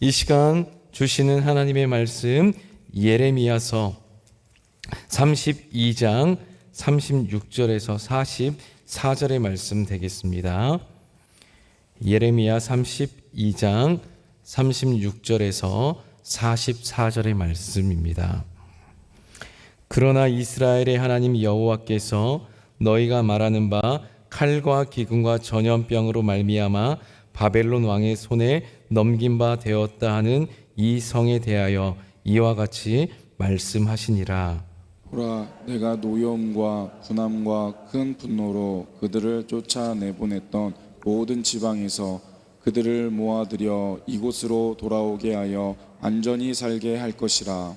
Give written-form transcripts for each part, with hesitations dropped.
이 시간 주시는 하나님의 말씀 예레미야서 32장 36절에서 44절의 말씀 되겠습니다. 예레미야 32장 36절에서 44절의 말씀입니다. 그러나 이스라엘의 하나님 여호와께서 너희가 말하는 바 칼과 기근과 전염병으로 말미암아 바벨론 왕의 손에 넘긴 바 되었다 하는 이 성에 대하여 이와 같이 말씀하시니라. 보라, 내가 노여움과 분함과 큰 분노로 그들을 쫓아내보냈던 모든 지방에서 그들을 모아들여 이곳으로 돌아오게 하여 안전히 살게 할 것이라.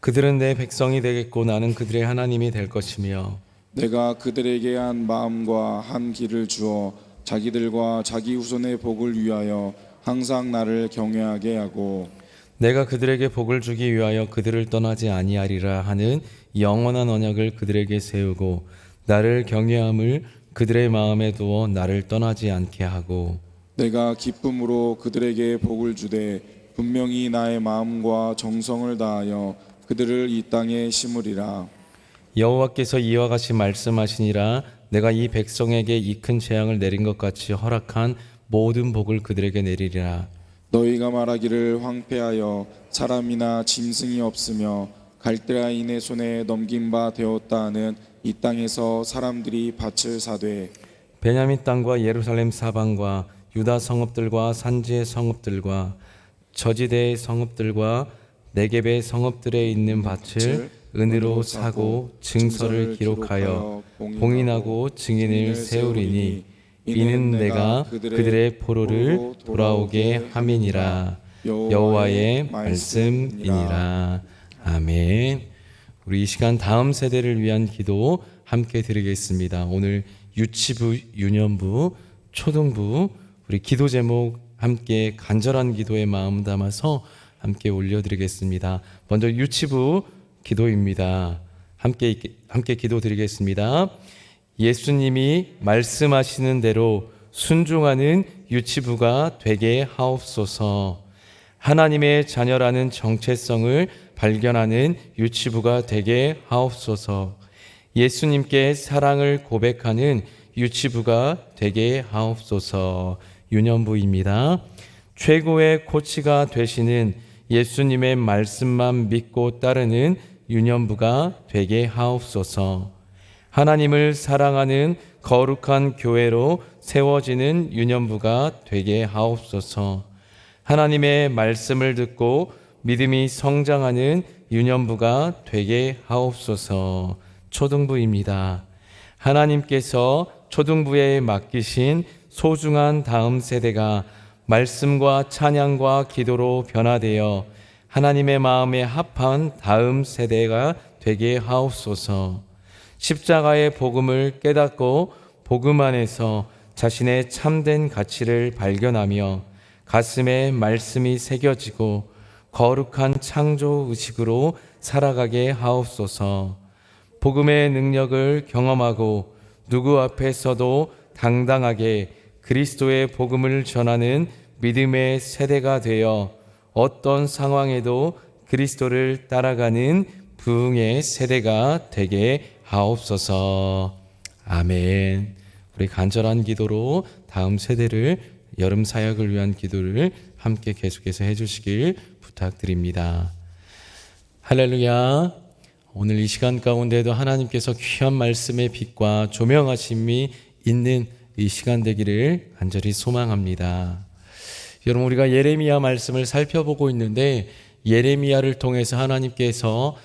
그들은 내 백성이 되겠고 나는 그들의 하나님이 될 것이며 내가 그들에게 한 마음과 한 길을 주어 자기들과 자기 후손의 복을 위하여 항상 나를 경외하게 하고 내가 그들에게 복을 주기 위하여 그들을 떠나지 아니하리라 하는 영원한 언약을 그들에게 세우고 나를 경외함을 그들의 마음에 두어 나를 떠나지 않게 하고 내가 기쁨으로 그들에게 복을 주되 분명히 나의 마음과 정성을 다하여 그들을 이 땅에 심으리라. 여호와께서 이와 같이 말씀하시니라. 내가 이 백성에게 이 큰 재앙을 내린 것 같이 허락한 모든 복을 그들에게 내리리라. 너희가 말하기를 황폐하여 사람이나 짐승이 없으며 갈대아인의 손에 넘긴 바 되었다 하는 이 땅에서 사람들이 밭을 사되 베냐민 땅과 예루살렘 사방과 유다 성읍들과 산지의 성읍들과 저지대의 성읍들과 네겝의 성읍들에 있는 밭을 은으로 사고 증서를 기록하여 봉인하고 증인을 세우리니 이는 내가 그들의 포로를 돌아오게 함이니라. 여호와의 말씀이니라. 아멘. 우리 이 시간 다음 세대를 위한 기도 함께 드리겠습니다. 오늘 유치부, 유년부, 초등부 우리 기도 제목 함께 간절한 기도의 마음 담아서 함께 올려드리겠습니다. 먼저 유치부 기도입니다. 함께 기도드리겠습니다. 예수님이 말씀하시는 대로 순종하는 유치부가 되게 하옵소서. 하나님의 자녀라는 정체성을 발견하는 유치부가 되게 하옵소서. 예수님께 사랑을 고백하는 유치부가 되게 하옵소서. 유년부입니다. 최고의 코치가 되시는 예수님의 말씀만 믿고 따르는 유년부가 되게 하옵소서. 하나님을 사랑하는 거룩한 교회로 세워지는 유년부가 되게 하옵소서. 하나님의 말씀을 듣고 믿음이 성장하는 유년부가 되게 하옵소서. 초등부입니다. 하나님께서 초등부에 맡기신 소중한 다음 세대가 말씀과 찬양과 기도로 변화되어 하나님의 마음에 합한 다음 세대가 되게 하옵소서. 십자가의 복음을 깨닫고 복음 안에서 자신의 참된 가치를 발견하며 가슴에 말씀이 새겨지고 거룩한 창조 의식으로 살아가게 하옵소서. 복음의 능력을 경험하고 누구 앞에서도 당당하게 그리스도의 복음을 전하는 믿음의 세대가 되어 어떤 상황에도 그리스도를 따라가는 부흥의 세대가 되게 하옵소서. 아멘. 우리 간절한 기도로 다음 세대를 여름 사역을 위한 기도를 함께 계속해서 해주시길 부탁드립니다. 할렐루야. 오늘 이 시간 가운데도 하나님께서 귀한 말씀의 빛과 조명하심이 있는 이 시간 되기를 간절히 소망합니다. 여러분, 우리가 예레미야 말씀을 살펴보고 있는데 예레미야를 통해서 하나님께서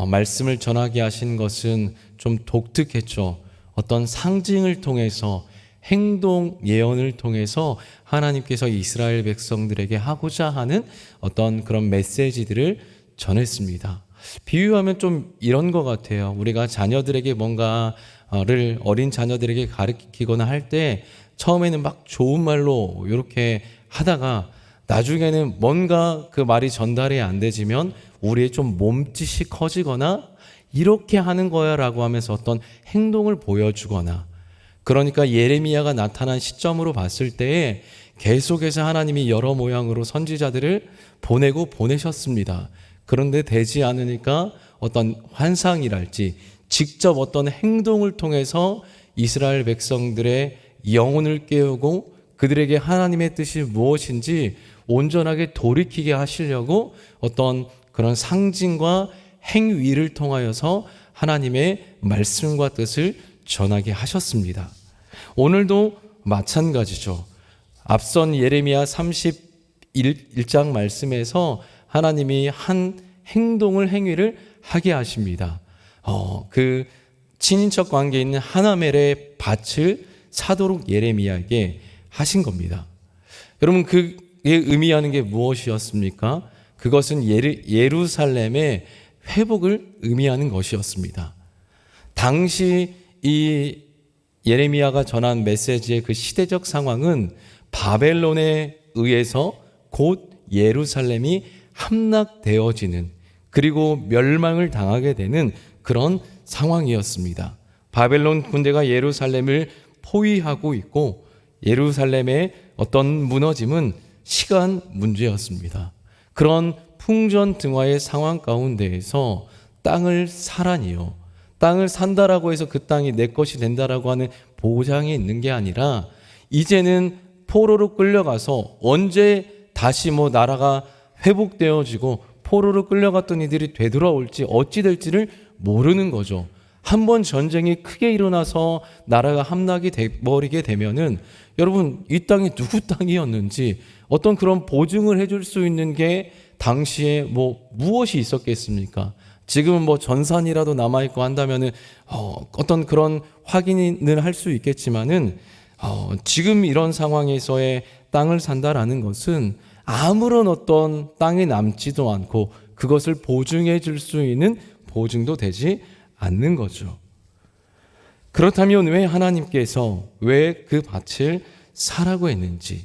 말씀을 전하게 하신 것은 좀 독특했죠. 어떤 상징을 통해서 행동 예언을 통해서 하나님께서 이스라엘 백성들에게 하고자 하는 어떤 그런 메시지들을 전했습니다. 비유하면 좀 이런 것 같아요. 우리가 자녀들에게 뭔가를 어린 자녀들에게 가르치거나 할 때 처음에는 막 좋은 말로 이렇게 하다가 나중에는 뭔가 그 말이 전달이 안 되지면 우리의 좀 몸짓이 커지거나 이렇게 하는 거야 라고 하면서 어떤 행동을 보여주거나, 그러니까 예레미야가 나타난 시점으로 봤을 때 계속해서 하나님이 여러 모양으로 선지자들을 보내셨습니다. 그런데 되지 않으니까 어떤 환상이랄지 직접 어떤 행동을 통해서 이스라엘 백성들의 영혼을 깨우고 그들에게 하나님의 뜻이 무엇인지 온전하게 돌이키게 하시려고 어떤 그런 상징과 행위를 통하여서 하나님의 말씀과 뜻을 전하게 하셨습니다. 오늘도 마찬가지죠. 앞선 예레미야 31장 말씀에서 하나님이 한 행위를 하게 하십니다. 그 친인척 관계에 있는 하나멜의 밭을 사도록 예레미야에게 하신 겁니다. 여러분, 그게 의미하는 게 무엇이었습니까? 그것은 예루살렘의 회복을 의미하는 것이었습니다. 당시 이 예레미야가 전한 메시지의 그 시대적 상황은 바벨론에 의해서 곧 예루살렘이 함락되어지는, 그리고 멸망을 당하게 되는 그런 상황이었습니다. 바벨론 군대가 예루살렘을 포위하고 있고 예루살렘의 어떤 무너짐은 시간 문제였습니다. 그런 풍전등화의 상황 가운데에서 땅을 사라니요, 땅을 산다라고 해서 그 땅이 내 것이 된다라고 하는 보장이 있는 게 아니라 이제는 포로로 끌려가서 언제 다시 나라가 회복되어지고 포로로 끌려갔던 이들이 되돌아올지 어찌 될지를 모르는 거죠. 한번 전쟁이 크게 일어나서 나라가 함락이 돼버리게 되면은 여러분, 이 땅이 누구 땅이었는지 어떤 그런 보증을 해줄 수 있는 게 당시에 무엇이 있었겠습니까? 지금은 전산이라도 남아있고 한다면은 어떤 그런 확인을 할 수 있겠지만은 지금 이런 상황에서의 땅을 산다라는 것은 아무런 어떤 땅이 남지도 않고 그것을 보증해 줄 수 있는 보증도 되지 않는 거죠. 그렇다면 왜 하나님께서 왜 그 밭을 사라고 했는지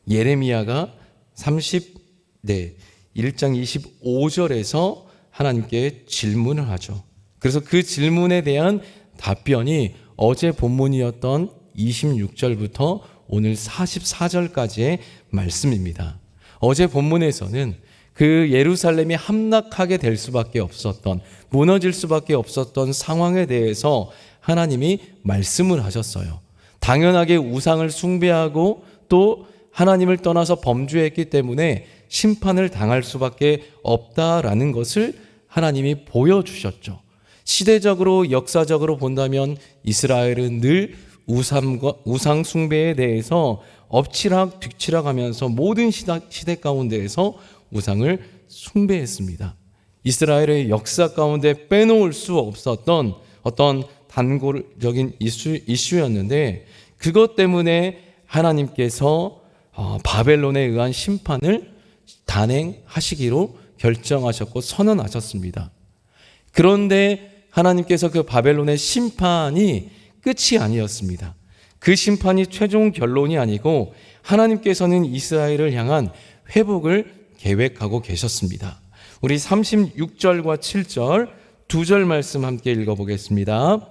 예레미야가 1장 25절에서 하나님께 질문을 하죠. 그래서 그 질문에 대한 답변이 어제 본문이었던 26절부터 오늘 44절까지의 말씀입니다. 어제 본문에서는 그 예루살렘이 함락하게 될 수밖에 없었던, 무너질 수밖에 없었던 상황에 대해서 하나님이 말씀을 하셨어요. 당연하게 우상을 숭배하고 또 하나님을 떠나서 범죄했기 때문에 심판을 당할 수밖에 없다라는 것을 하나님이 보여주셨죠. 시대적으로 역사적으로 본다면 이스라엘은 늘 우상 숭배에 대해서 엎치락 뒤치락 하면서 모든 시대 가운데에서 우상을 숭배했습니다. 이스라엘의 역사 가운데 빼놓을 수 없었던 어떤 단골적인 이슈였는데 그것 때문에 하나님께서 바벨론에 의한 심판을 단행하시기로 결정하셨고 선언하셨습니다. 그런데 하나님께서 그 바벨론의 심판이 끝이 아니었습니다. 그 심판이 최종 결론이 아니고 하나님께서는 이스라엘을 향한 회복을 계획하고 계셨습니다. 우리 36절과 7절 두 절 말씀 함께 읽어보겠습니다.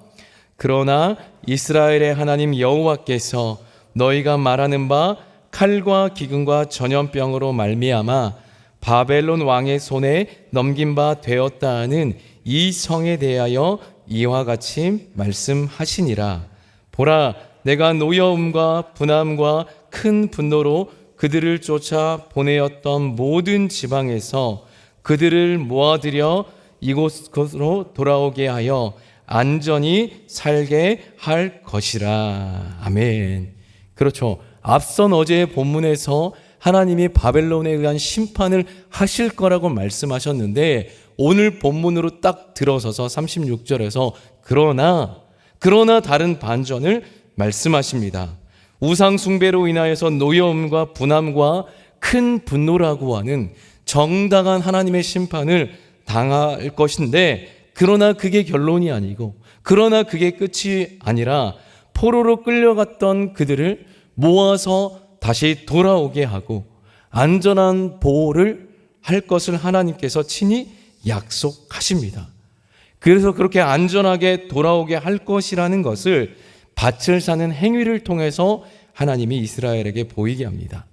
그러나 이스라엘의 하나님 여호와께서 너희가 말하는 바 칼과 기근과 전염병으로 말미암아 바벨론 왕의 손에 넘긴 바 되었다 하는 이 성에 대하여 이와 같이 말씀하시니라. 보라, 내가 노여움과 분함과 큰 분노로 그들을 쫓아 보내었던 모든 지방에서 그들을 모아들여 이곳으로 돌아오게 하여 안전히 살게 할 것이라. 아멘. 그렇죠. 앞선 어제의 본문에서 하나님이 바벨론에 의한 심판을 하실 거라고 말씀하셨는데 오늘 본문으로 딱 들어서서 36절에서 그러나 다른 반전을 말씀하십니다. 우상 숭배로 인하여서 노여움과 분함과 큰 분노라고 하는 정당한 하나님의 심판을 당할 것인데 그러나 그게 결론이 아니고 그러나 그게 끝이 아니라 포로로 끌려갔던 그들을 모아서 다시 돌아오게 하고 안전한 보호를 할 것을 하나님께서 친히 약속하십니다. 그래서 그렇게 안전하게 돌아오게 할 것이라는 것을 밭을 사는 행위를 통해서 하나님이 이스라엘에게 보이게 합니다.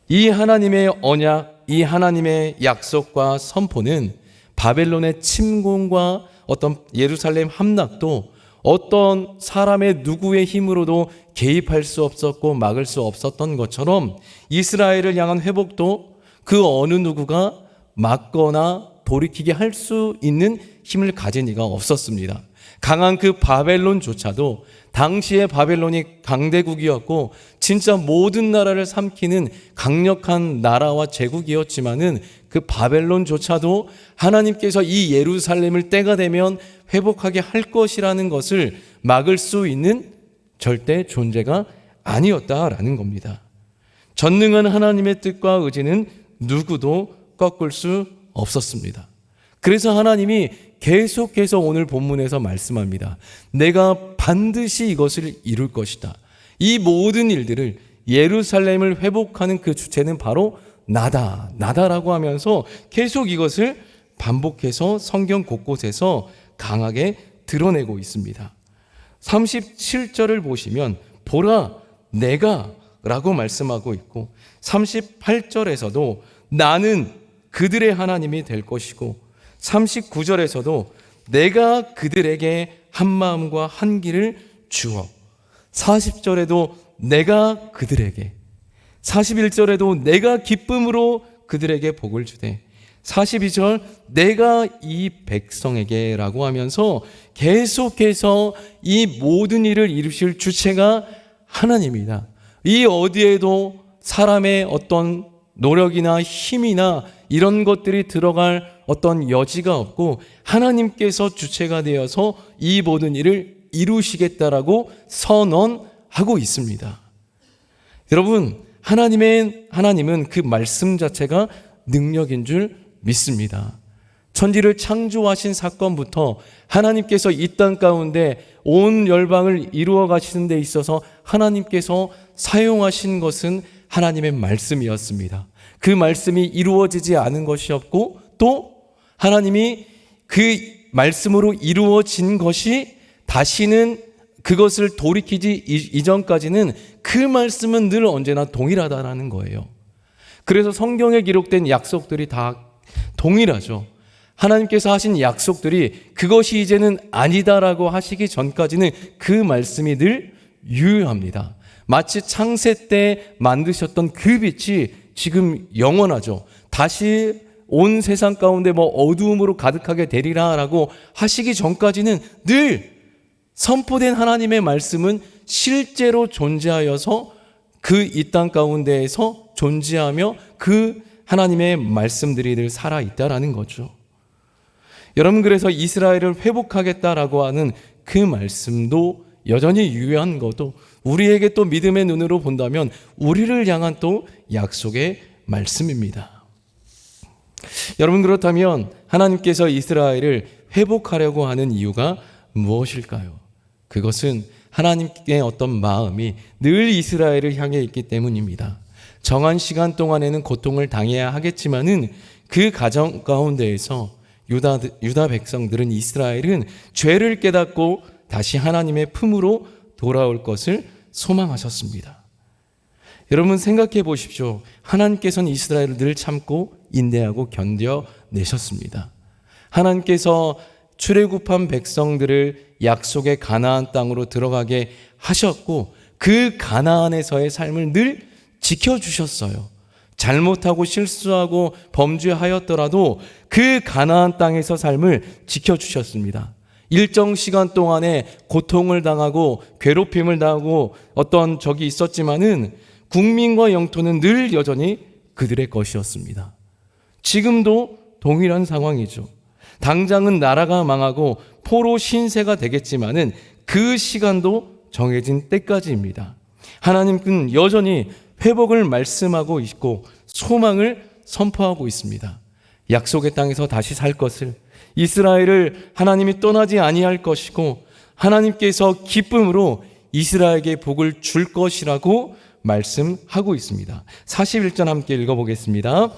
이 하나님의 언약, 이 하나님의 약속과 선포는 바벨론의 침공과 어떤 예루살렘 함락도 어떤 사람의 누구의 힘으로도 개입할 수 없었고 막을 수 없었던 것처럼 이스라엘을 향한 회복도 그 어느 누구가 막거나 돌이키게 할 수 있는 힘을 가진 이가 없었습니다. 강한 그 바벨론조차도 당시에 바벨론이 강대국이었고 진짜 모든 나라를 삼키는 강력한 나라와 제국이었지만은 그 바벨론조차도 하나님께서 이 예루살렘을 때가 되면 회복하게 할 것이라는 것을 막을 수 있는 절대 존재가 아니었다라는 겁니다. 전능한 하나님의 뜻과 의지는 누구도 꺾을 수 없었습니다. 그래서 하나님이 계속해서 오늘 본문에서 말씀합니다. 내가 반드시 이것을 이룰 것이다. 이 모든 일들을 예루살렘을 회복하는 그 주체는 바로 나다라고 하면서 계속 이것을 반복해서 성경 곳곳에서 강하게 드러내고 있습니다. 37절을 보시면 보라 내가 라고 말씀하고 있고 38절에서도 나는 그들의 하나님이 될 것이고 39절에서도 내가 그들에게 한 마음과 한 길을 주어 40절에도 내가 그들에게 41절에도 내가 기쁨으로 그들에게 복을 주되 42절 내가 이 백성에게 라고 하면서 계속해서 이 모든 일을 이루실 주체가 하나님이다. 이 어디에도 사람의 어떤 노력이나 힘이나 이런 것들이 들어갈 어떤 여지가 없고 하나님께서 주체가 되어서 이 모든 일을 이루시겠다라고 선언하고 있습니다. 여러분, 하나님은 그 말씀 자체가 능력인 줄 믿습니다. 천지를 창조하신 사건부터 하나님께서 이 땅 가운데 온 열방을 이루어 가시는 데 있어서 하나님께서 사용하신 것은 하나님의 말씀이었습니다. 그 말씀이 이루어지지 않은 것이 없고 또 하나님이 그 말씀으로 이루어진 것이 다시는 그것을 돌이키지 이전까지는 그 말씀은 늘 언제나 동일하다라는 거예요. 그래서 성경에 기록된 약속들이 다 동일하죠. 하나님께서 하신 약속들이 그것이 이제는 아니다라고 하시기 전까지는 그 말씀이 늘 유효합니다. 마치 창세 때 만드셨던 그 빛이 지금 영원하죠. 다시 온 세상 가운데 어두움으로 가득하게 되리라라고 하시기 전까지는 늘 선포된 하나님의 말씀은 실제로 존재하여서 그 이 땅 가운데에서 존재하며 그 하나님의 말씀들이 늘 살아있다라는 거죠. 여러분, 그래서 이스라엘을 회복하겠다라고 하는 그 말씀도 여전히 유효한 것도 우리에게 또 믿음의 눈으로 본다면 우리를 향한 또 약속의 말씀입니다. 여러분, 그렇다면 하나님께서 이스라엘을 회복하려고 하는 이유가 무엇일까요? 그것은 하나님의 어떤 마음이 늘 이스라엘을 향해 있기 때문입니다. 정한 시간 동안에는 고통을 당해야 하겠지만은 그 과정 가운데에서 유다 백성들은 이스라엘은 죄를 깨닫고 다시 하나님의 품으로 돌아올 것을 소망하셨습니다. 여러분, 생각해 보십시오. 하나님께서는 이스라엘을 늘 참고 인내하고 견뎌내셨습니다. 하나님께서 출애굽한 백성들을 약속의 가나안 땅으로 들어가게 하셨고 그 가나안에서의 삶을 늘 지켜주셨어요. 잘못하고 실수하고 범죄하였더라도 그 가나안 땅에서 삶을 지켜주셨습니다. 일정 시간 동안에 고통을 당하고 괴롭힘을 당하고 어떤 적이 있었지만은 국민과 영토는 늘 여전히 그들의 것이었습니다. 지금도 동일한 상황이죠. 당장은 나라가 망하고 포로 신세가 되겠지만은 그 시간도 정해진 때까지입니다. 하나님은 여전히 회복을 말씀하고 있고 소망을 선포하고 있습니다. 약속의 땅에서 다시 살 것을, 이스라엘을 하나님이 떠나지 아니할 것이고 하나님께서 기쁨으로 이스라엘에게 복을 줄 것이라고 말씀하고 있습니다. 41절 함께 읽어보겠습니다.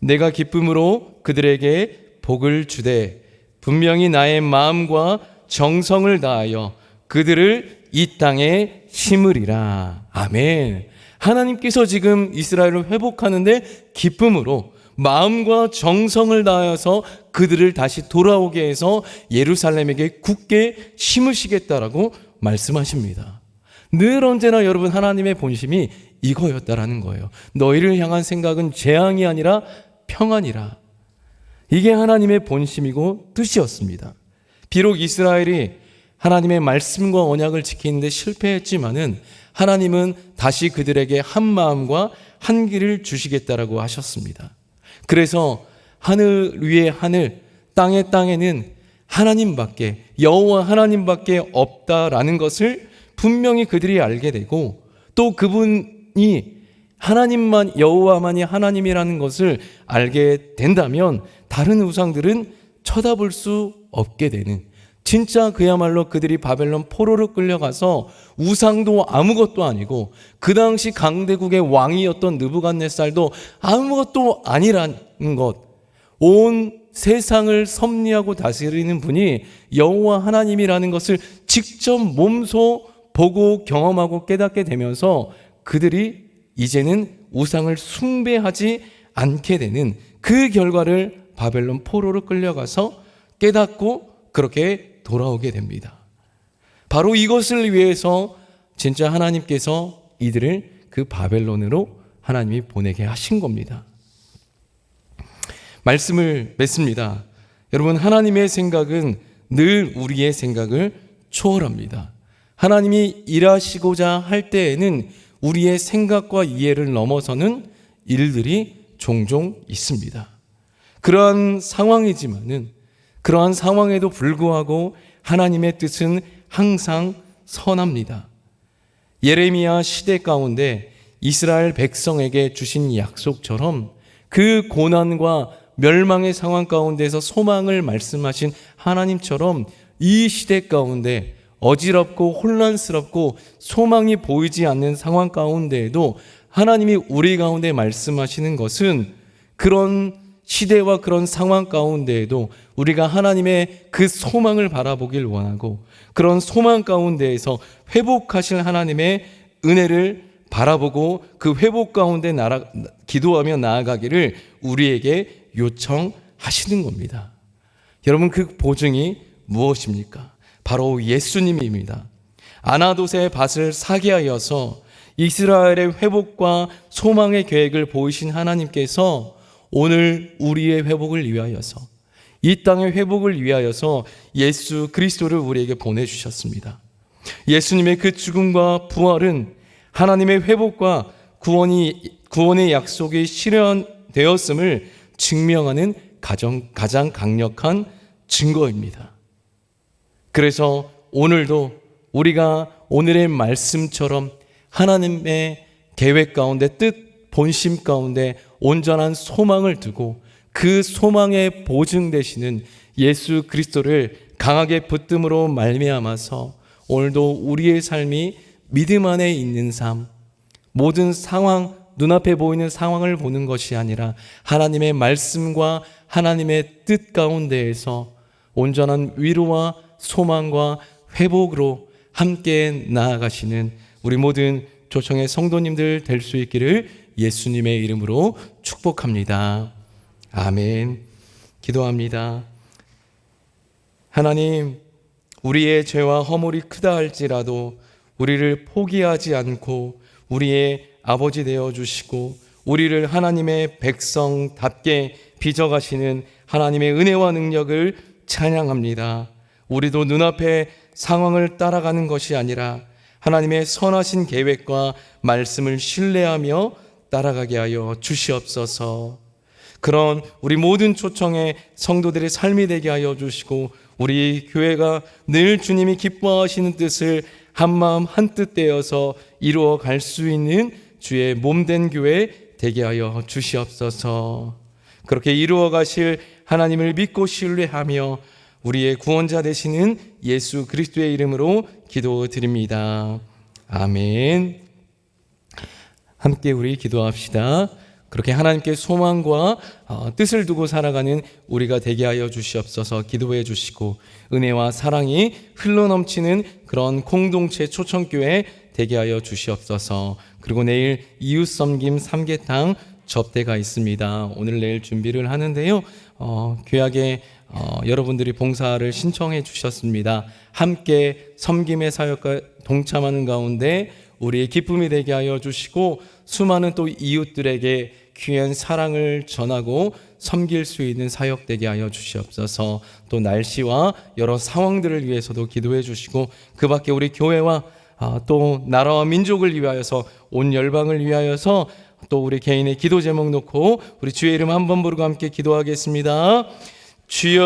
내가 기쁨으로 그들에게 복을 주되 분명히 나의 마음과 정성을 다하여 그들을 이 땅에 심으리라. 아멘. 하나님께서 지금 이스라엘을 회복하는데 기쁨으로 마음과 정성을 다하여서 그들을 다시 돌아오게 해서 예루살렘에게 굳게 심으시겠다라고 말씀하십니다. 늘 언제나 여러분 하나님의 본심이 이거였다라는 거예요. 너희를 향한 생각은 재앙이 아니라 평안이라. 이게 하나님의 본심이고 뜻이었습니다. 비록 이스라엘이 하나님의 말씀과 언약을 지키는데 실패했지만은 하나님은 다시 그들에게 한 마음과 한 길을 주시겠다라고 하셨습니다. 그래서 하늘 위에 하늘, 땅의 땅에는 하나님밖에, 여호와 하나님밖에 없다라는 것을 분명히 그들이 알게 되고, 또 그분이 하나님만, 여호와만이 하나님이라는 것을 알게 된다면 다른 우상들은 쳐다볼 수 없게 되는, 진짜 그야말로 그들이 바벨론 포로로 끌려가서 우상도 아무것도 아니고 그 당시 강대국의 왕이었던 느부갓네살도 아무것도 아니라는 것, 온 세상을 섭리하고 다스리는 분이 여호와 하나님이라는 것을 직접 몸소 보고 경험하고 깨닫게 되면서 그들이 이제는 우상을 숭배하지 않게 되는 그 결과를 바벨론 포로로 끌려가서 깨닫고 그렇게 돌아오게 됩니다. 바로 이것을 위해서 진짜 하나님께서 이들을 그 바벨론으로 하나님이 보내게 하신 겁니다. 말씀을 맺습니다. 여러분, 하나님의 생각은 늘 우리의 생각을 초월합니다. 하나님이 일하시고자 할 때에는 우리의 생각과 이해를 넘어서는 일들이 종종 있습니다. 그러한 상황이지만은, 그러한 상황에도 불구하고 하나님의 뜻은 항상 선합니다. 예레미야 시대 가운데 이스라엘 백성에게 주신 약속처럼 그 고난과 멸망의 상황 가운데서 소망을 말씀하신 하나님처럼 이 시대 가운데 어지럽고 혼란스럽고 소망이 보이지 않는 상황 가운데에도 하나님이 우리 가운데 말씀하시는 것은 그런 시대와 그런 상황 가운데에도 우리가 하나님의 그 소망을 바라보길 원하고, 그런 소망 가운데에서 회복하실 하나님의 은혜를 바라보고 그 회복 가운데 기도하며 나아가기를 우리에게 요청하시는 겁니다. 여러분, 그 보증이 무엇입니까? 바로 예수님입니다. 아나돗의 밭을 사게 하여서 이스라엘의 회복과 소망의 계획을 보이신 하나님께서 오늘 우리의 회복을 위하여서, 이 땅의 회복을 위하여서 예수 그리스도를 우리에게 보내주셨습니다. 예수님의 그 죽음과 부활은 하나님의 회복과 구원의 약속이 실현되었음을 증명하는 가장 강력한 증거입니다. 그래서 오늘도 우리가 오늘의 말씀처럼 하나님의 계획 가운데, 뜻, 본심 가운데 온전한 소망을 두고 그 소망의 보증 되시는 예수 그리스도를 강하게 붙듦으로 말미암아서 오늘도 우리의 삶이 믿음 안에 있는 삶, 모든 상황, 눈앞에 보이는 상황을 보는 것이 아니라 하나님의 말씀과 하나님의 뜻 가운데에서 온전한 위로와 소망과 회복으로 함께 나아가시는 우리 모든 조청의 성도님들 될 수 있기를 예수님의 이름으로 축복합니다. 아멘. 기도합니다. 하나님, 우리의 죄와 허물이 크다 할지라도 우리를 포기하지 않고 우리의 아버지 되어 주시고 우리를 하나님의 백성답게 빚어가시는 하나님의 은혜와 능력을 찬양합니다. 우리도 눈앞의 상황을 따라가는 것이 아니라 하나님의 선하신 계획과 말씀을 신뢰하며 따라가게 하여 주시옵소서. 그런 우리 모든 초청의 성도들의 삶이 되게 하여 주시고 우리 교회가 늘 주님이 기뻐하시는 뜻을 한마음 한뜻 되어서 이루어 갈 수 있는 주의 몸된 교회 되게 하여 주시옵소서. 그렇게 이루어 가실 하나님을 믿고 신뢰하며 우리의 구원자 되시는 예수 그리스도의 이름으로 기도드립니다. 아멘. 함께 우리 기도합시다. 그렇게 하나님께 소망과 뜻을 두고 살아가는 우리가 되게 하여 주시옵소서. 기도해 주시고 은혜와 사랑이 흘러넘치는 그런 공동체 초청교회 되게 하여 주시옵소서. 그리고 내일 이웃 섬김 삼계탕 접대가 있습니다. 오늘 내일 준비를 하는데요. 귀하게 여러분들이 봉사를 신청해 주셨습니다. 함께 섬김의 사역과 동참하는 가운데 우리의 기쁨이 되게 하여 주시고 수많은 또 이웃들에게 귀한 사랑을 전하고 섬길 수 있는 사역 되게 하여 주시옵소서. 또 날씨와 여러 상황들을 위해서도 기도해 주시고 그 밖에 우리 교회와 또 나라와 민족을 위하여서 온 열방을 위하여서 또 우리 개인의 기도 제목 놓고 우리 주의 이름 한번 부르고 함께 기도하겠습니다. 주여